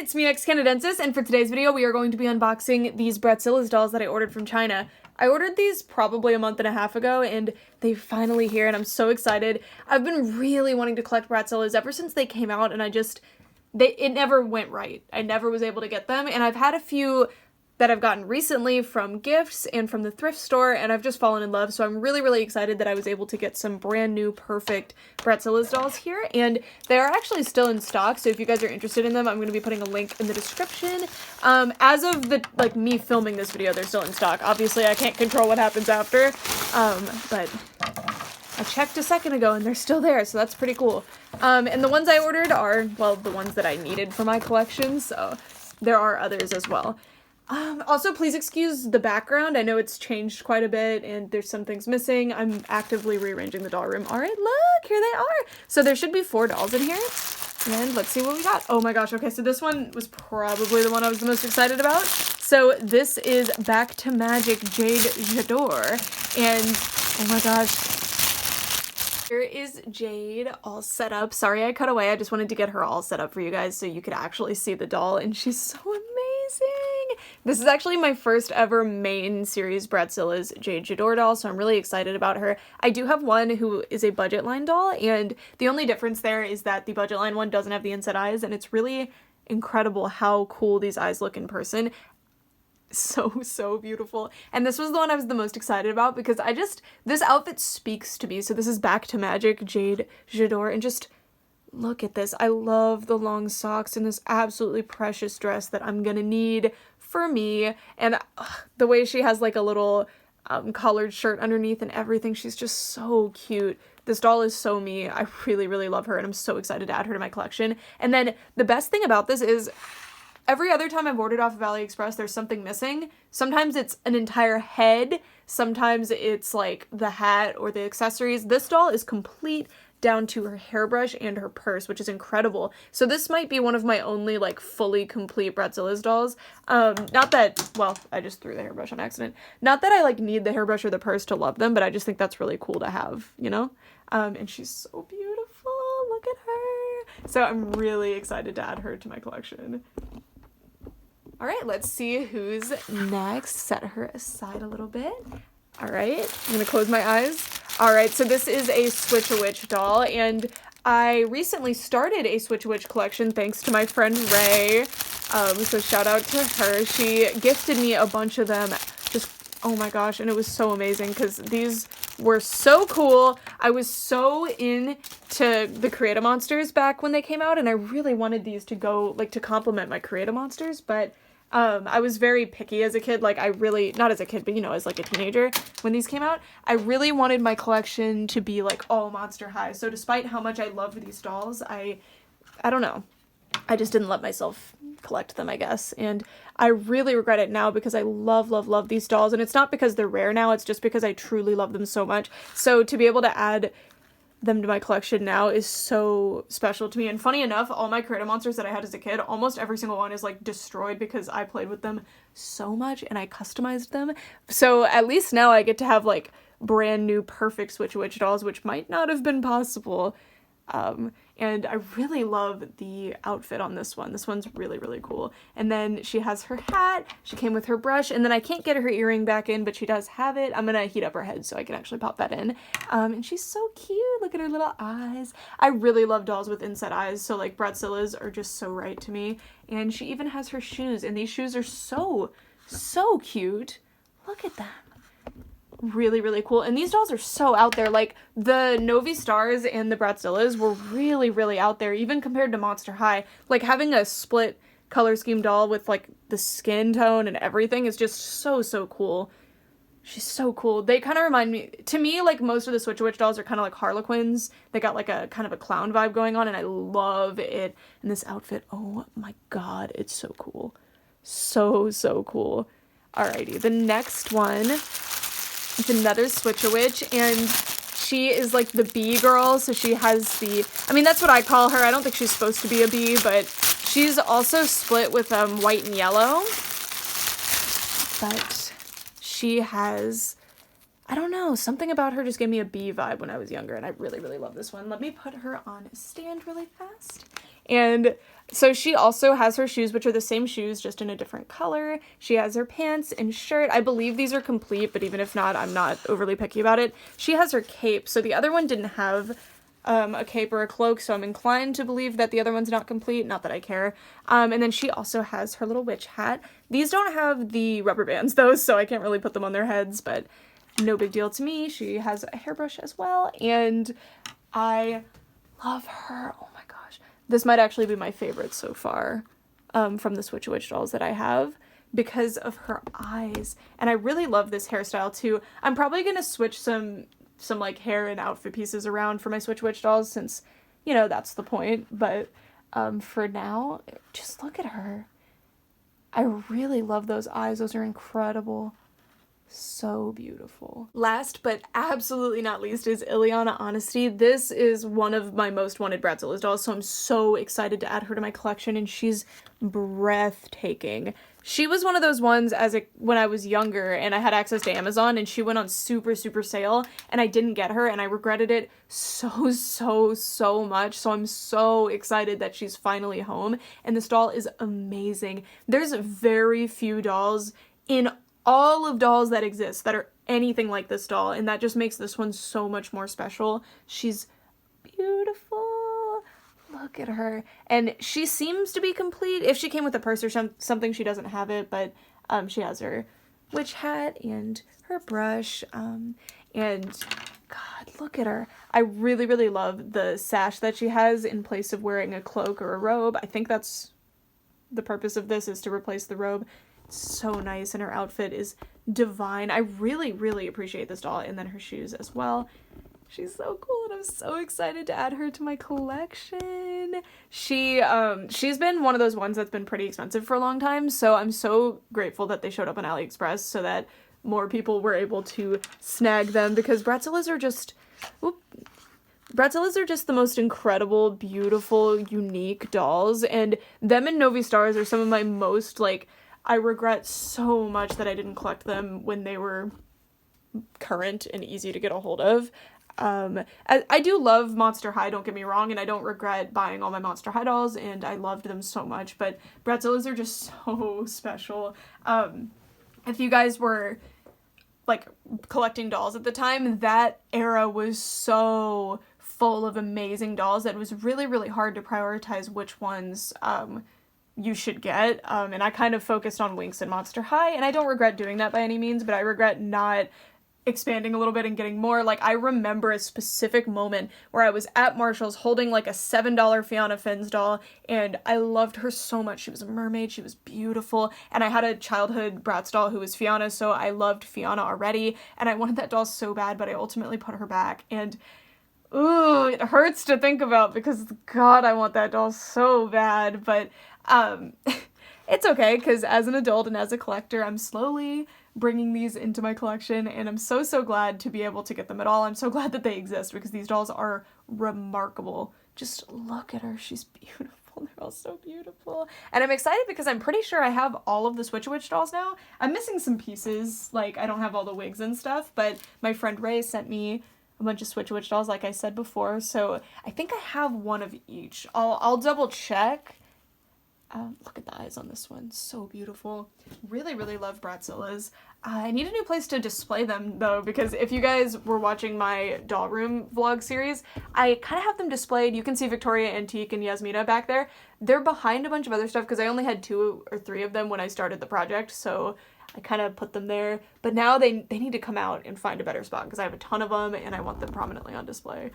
it's me, Canadensis, and for today's video we are going to be unboxing these Bratzillaz dolls that I ordered from China. I ordered these probably a month and a half ago and they're finally here and I'm so excited. I've been really wanting to collect Bratzillaz ever since they came out and it never went right. I never was able to get them, and I've had a few that I've gotten recently from gifts and from the thrift store, and I've just fallen in love, so I'm really excited that I was able to get some brand new perfect Bratzillaz dolls here, and they are actually still in stock, so if you guys are interested in them, I'm going to be putting a link in the description. As of me filming this video, they're still in stock. Obviously, I can't control what happens after, but I checked a second ago and they're still there, so that's pretty cool. And the ones I ordered are, well, the ones that I needed for my collection, so there are others as well. Also, please excuse the background. I know it's changed quite a bit and there's some things missing. I'm actively rearranging the doll room. All right, look, here they are. So there should be 4 dolls in here. And let's see what we got. Oh my gosh, okay, so this one was probably the one I was the most excited about. So this is Back to Magic Jade and oh my gosh. Here is Jade all set up. Sorry I cut away. I just wanted to get her all set up for you guys so you could actually see the doll, and she's so amazing. This is actually my first ever main series Bratzillaz Jade doll, so I'm really excited about her. I do have one who is a budget line doll, and the only difference there is that the budget line one doesn't have the inside eyes, and it's really incredible how cool these eyes look in person. So beautiful. And this was the one I was the most excited about because this outfit speaks to me. So this is Back to Magic Jade, and just look at this. I love the long socks and this absolutely precious dress that I'm gonna need for me, and the way she has like a little collared shirt underneath and everything. She's just so cute. This doll is so me. I really love her, and I'm so excited to add her to my collection. And then the best thing about this is every other time I've ordered off of AliExpress, there's something missing. Sometimes it's an entire head. Sometimes it's like the hat or the accessories. This doll is complete down to her hairbrush and her purse, which is incredible. So this might be one of my only like fully complete Bratzillaz dolls. Not that, well, I just threw the hairbrush on accident. Not that I like need the hairbrush or the purse to love them, but I just think that's really cool to have, you know? And she's so beautiful. Look at her. So I'm really excited to add her to my collection. All right, let's see who's next. Set her aside a little bit. All right, I'm gonna close my eyes. All right, so this is a Switch-a-Witch doll, and I recently started a Switch-a-Witch collection thanks to my friend Ray. So shout out to her. She gifted me a bunch of them. Just, oh my gosh, and it was so amazing because these were so cool. I was so into the Create-A Monsters back when they came out, and I really wanted these to go, like, to complement my Create-A Monsters, but I was very picky as a kid. Like, not as a kid, but you know, as like a teenager when these came out, I really wanted my collection to be like all Monster High. So despite how much I loved these dolls, I don't know, I just didn't let myself collect them, I guess. And I really regret it now because I love these dolls. And it's not because they're rare now, it's just because I truly love them so much. So to be able to add them to my collection now is so special to me. And funny enough, all my Create-A Monsters that I had as a kid, almost every single one is like destroyed because I played with them so much and I customized them. So at least now I get to have like brand new perfect Switch-a-Witch dolls, which might not have been possible. And I really love the outfit on this one. This one's really cool. And then she has her hat, she came with her brush, and then I can't get her earring back in, but she does have it. I'm gonna heat up her head so I can actually pop that in. And she's so cute. Look at her little eyes. I really love dolls with inside eyes, so like Bratzillaz are just so right to me. And she even has her shoes, and these shoes are so cute. Look at them. Really cool. And these dolls are so out there. Like the Novi Stars and the Bratzillaz were really out there, even compared to Monster High. Like having a split color scheme doll with like the skin tone and everything is just so cool. She's so cool. They kind of remind me, to me, like most of the Switch-a-Witch dolls are kind of like Harlequins. They got like a kind of a clown vibe going on, and I love it. And this outfit, oh my god, it's so cool. So cool. Alrighty, the next one, it's another Switch-a-Witch, and she is like the bee girl, so she has I mean, that's what I call her. I don't think she's supposed to be a bee, but she's also split with white and yellow. But she has, I don't know, something about her just gave me a bee vibe when I was younger, and I really love this one. Let me put her on a stand really fast. And So she also has her shoes, which are the same shoes, just in a different color. She has her pants and shirt. I believe these are complete, but even if not, I'm not overly picky about it. She has her cape. So the other one didn't have a cape or a cloak, so I'm inclined to believe that the other one's not complete. Not that I care. And then she also has her little witch hat. These don't have the rubber bands, though, so I can't really put them on their heads, but no big deal to me. She has a hairbrush as well, and I love her. Oh my gosh. This might actually be my favorite so far from the Switch Witch dolls that I have because of her eyes. And I really love this hairstyle too. I'm probably going to switch some like hair and outfit pieces around for my Switch Witch dolls since, you know, that's the point. But for now, just look at her. I really love those eyes. Those are incredible. So beautiful. Last but absolutely not least is Ileana Honesty. This is one of my most wanted Bratzillaz dolls, so I'm so excited to add her to my collection, and she's breathtaking. She was one of those ones when I was younger and I had access to Amazon, and she went on super sale, and I didn't get her, and I regretted it so much. So I'm so excited that she's finally home, and this doll is amazing. There's very few dolls in all of dolls that exist that are anything like this doll, and that just makes this one so much more special. She's beautiful. Look at her. And she seems to be complete. If she came with a purse or something, she doesn't have it, but she has her witch hat and her brush, and God, look at her. I really love the sash that she has in place of wearing a cloak or a robe. I think that's the purpose of this, is to replace the robe. So nice, and her outfit is divine. I really appreciate this doll, and then her shoes as well. She's so cool, and I'm so excited to add her to my collection. She's been one of those ones that's been pretty expensive for a long time, so I'm so grateful that they showed up on AliExpress so that more people were able to snag them, because Bratzillaz are just the most incredible, beautiful, unique dolls, and them and Novi Stars are some of my most, like, I regret so much that I didn't collect them when they were current and easy to get a hold of. I do love Monster High, don't get me wrong, and I don't regret buying all my Monster High dolls, and I loved them so much, but Bratzillaz are just so special. If you guys were, like, collecting dolls at the time, that era was so full of amazing dolls that it was really hard to prioritize which ones you should get, and I kind of focused on Winx and Monster High, and I don't regret doing that by any means, but I regret not expanding a little bit and getting more. Like, I remember a specific moment where I was at Marshall's holding like a $7 Fiona Finns doll, and I loved her so much. She was a mermaid, she was beautiful, and I had a childhood Bratz doll who was Fiona, so I loved Fiona already, and I wanted that doll so bad, but I ultimately put her back, and ooh, it hurts to think about because, God, I want that doll so bad, but it's okay, because as an adult and as a collector, I'm slowly bringing these into my collection, and I'm so glad to be able to get them at all. I'm so glad that they exist, because these dolls are remarkable. Just look at her. She's beautiful. They're all so beautiful. And I'm excited because I'm pretty sure I have all of the Switch Witch dolls now. I'm missing some pieces, like I don't have all the wigs and stuff, but my friend Ray sent me a bunch of Switch Witch dolls, like I said before, so I think I have one of each. I'll double check. Look at the eyes on this one. So beautiful. Really love Bratzillaz. I need a new place to display them, though, because if you guys were watching my doll room vlog series, I kind of have them displayed. You can see Victoria, Antique, and Yasmina back there. They're behind a bunch of other stuff because I only had 2 or 3 of them when I started the project, so I kind of put them there. But now they need to come out and find a better spot because I have a ton of them and I want them prominently on display.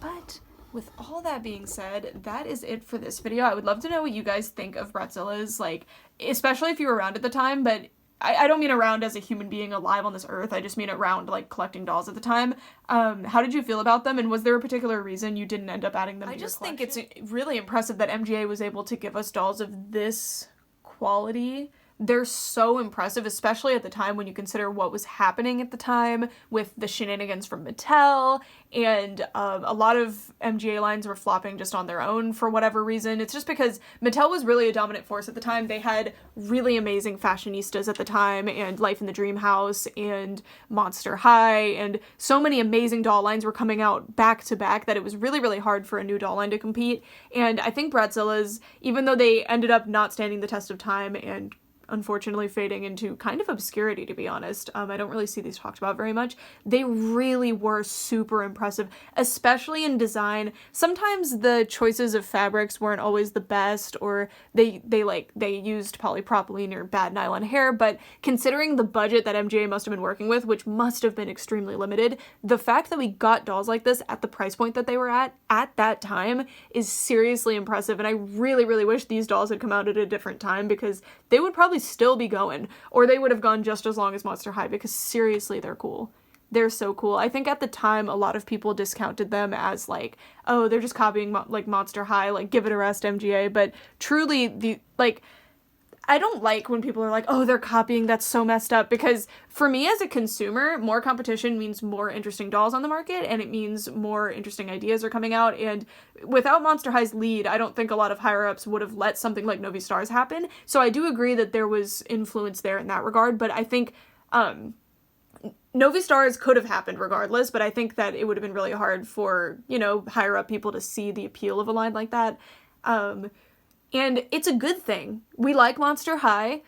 But with all that being said, that is it for this video. I would love to know what you guys think of Bratzillaz, like, especially if you were around at the time, but I don't mean around as a human being alive on this earth, I just mean around, like, collecting dolls at the time. How did you feel about them, and was there a particular reason you didn't end up adding them to your collection? I just think it's really impressive that MGA was able to give us dolls of this quality they're so impressive, especially at the time when you consider what was happening at the time with the shenanigans from Mattel, and a lot of MGA lines were flopping just on their own for whatever reason. It's just because Mattel was really a dominant force at the time. They had really amazing fashionistas at the time, and Life in the Dream House, and Monster High, and so many amazing doll lines were coming out back to back that it was really, really hard for a new doll line to compete. And I think Bratzillaz, even though they ended up not standing the test of time and unfortunately fading into kind of obscurity, to be honest. I don't really see these talked about very much. They really were super impressive, especially in design. Sometimes the choices of fabrics weren't always the best, or they used polypropylene or bad nylon hair, but considering the budget that MGA must have been working with, which must have been extremely limited, the fact that we got dolls like this at the price point that they were at that time is seriously impressive, and I really, really wish these dolls had come out at a different time, because they would probably still be going, or they would have gone just as long as Monster High, because seriously, they're cool. They're so cool. I think at the time, a lot of people discounted them as like, oh, they're just copying like Monster High, like give it a rest, MGA, but truly, I don't like when people are like, oh, they're copying, that's so messed up, because for me as a consumer, more competition means more interesting dolls on the market, and it means more interesting ideas are coming out, and without Monster High's lead, I don't think a lot of higher-ups would have let something like Novi Stars happen, so I do agree that there was influence there in that regard, but I think, Novi Stars could have happened regardless, but I think that it would have been really hard for, higher-up people to see the appeal of a line like that, and it's a good thing. We like Monster High.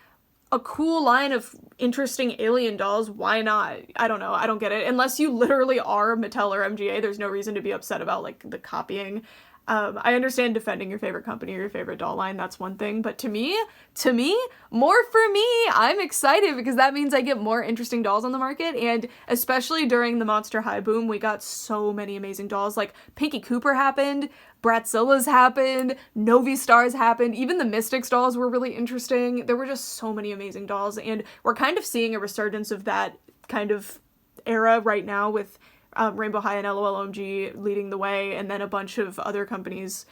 A cool line of interesting alien dolls, why not? I don't know, I don't get it. Unless you literally are Mattel or MGA, there's no reason to be upset about, like, the copying. I understand defending your favorite company or your favorite doll line, that's one thing, but to me, more for me, I'm excited because that means I get more interesting dolls on the market, and especially during the Monster High boom, we got so many amazing dolls, like Pinky Cooper happened, Bratzillaz happened, Novi Stars happened, even the Mystics dolls were really interesting. There were just so many amazing dolls, and we're kind of seeing a resurgence of that kind of era right now with Rainbow High and LOL-OMG leading the way, and then a bunch of other companies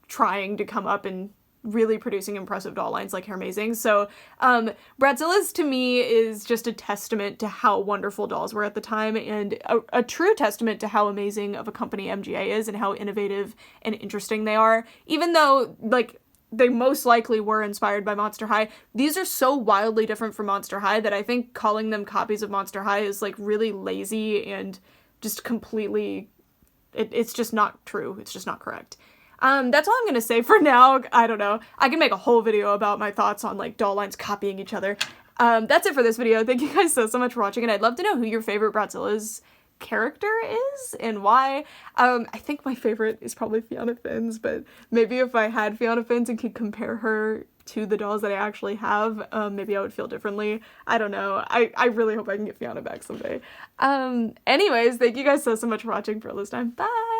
trying to come up and really producing impressive doll lines like Hairmazing. So Bratzillaz to me is just a testament to how wonderful dolls were at the time, and a true testament to how amazing of a company MGA is and how innovative and interesting they are. Even though, like, they most likely were inspired by Monster High, these are so wildly different from Monster High that I think calling them copies of Monster High is, like, really lazy and just completely, it's just not true. It's just not correct. That's all I'm gonna say for now. I don't know. I can make a whole video about my thoughts on, like, doll lines copying each other. That's it for this video. Thank you guys so much for watching, and I'd love to know who your favorite Bratzillaz character is and why. I think my favorite is probably Fiona Fins, but maybe if I had Fiona Fins and could compare her to the dolls that I actually have, maybe I would feel differently. I don't know. I really hope I can get Fiona back someday. Anyways, thank you guys so much for watching for all this time. Bye!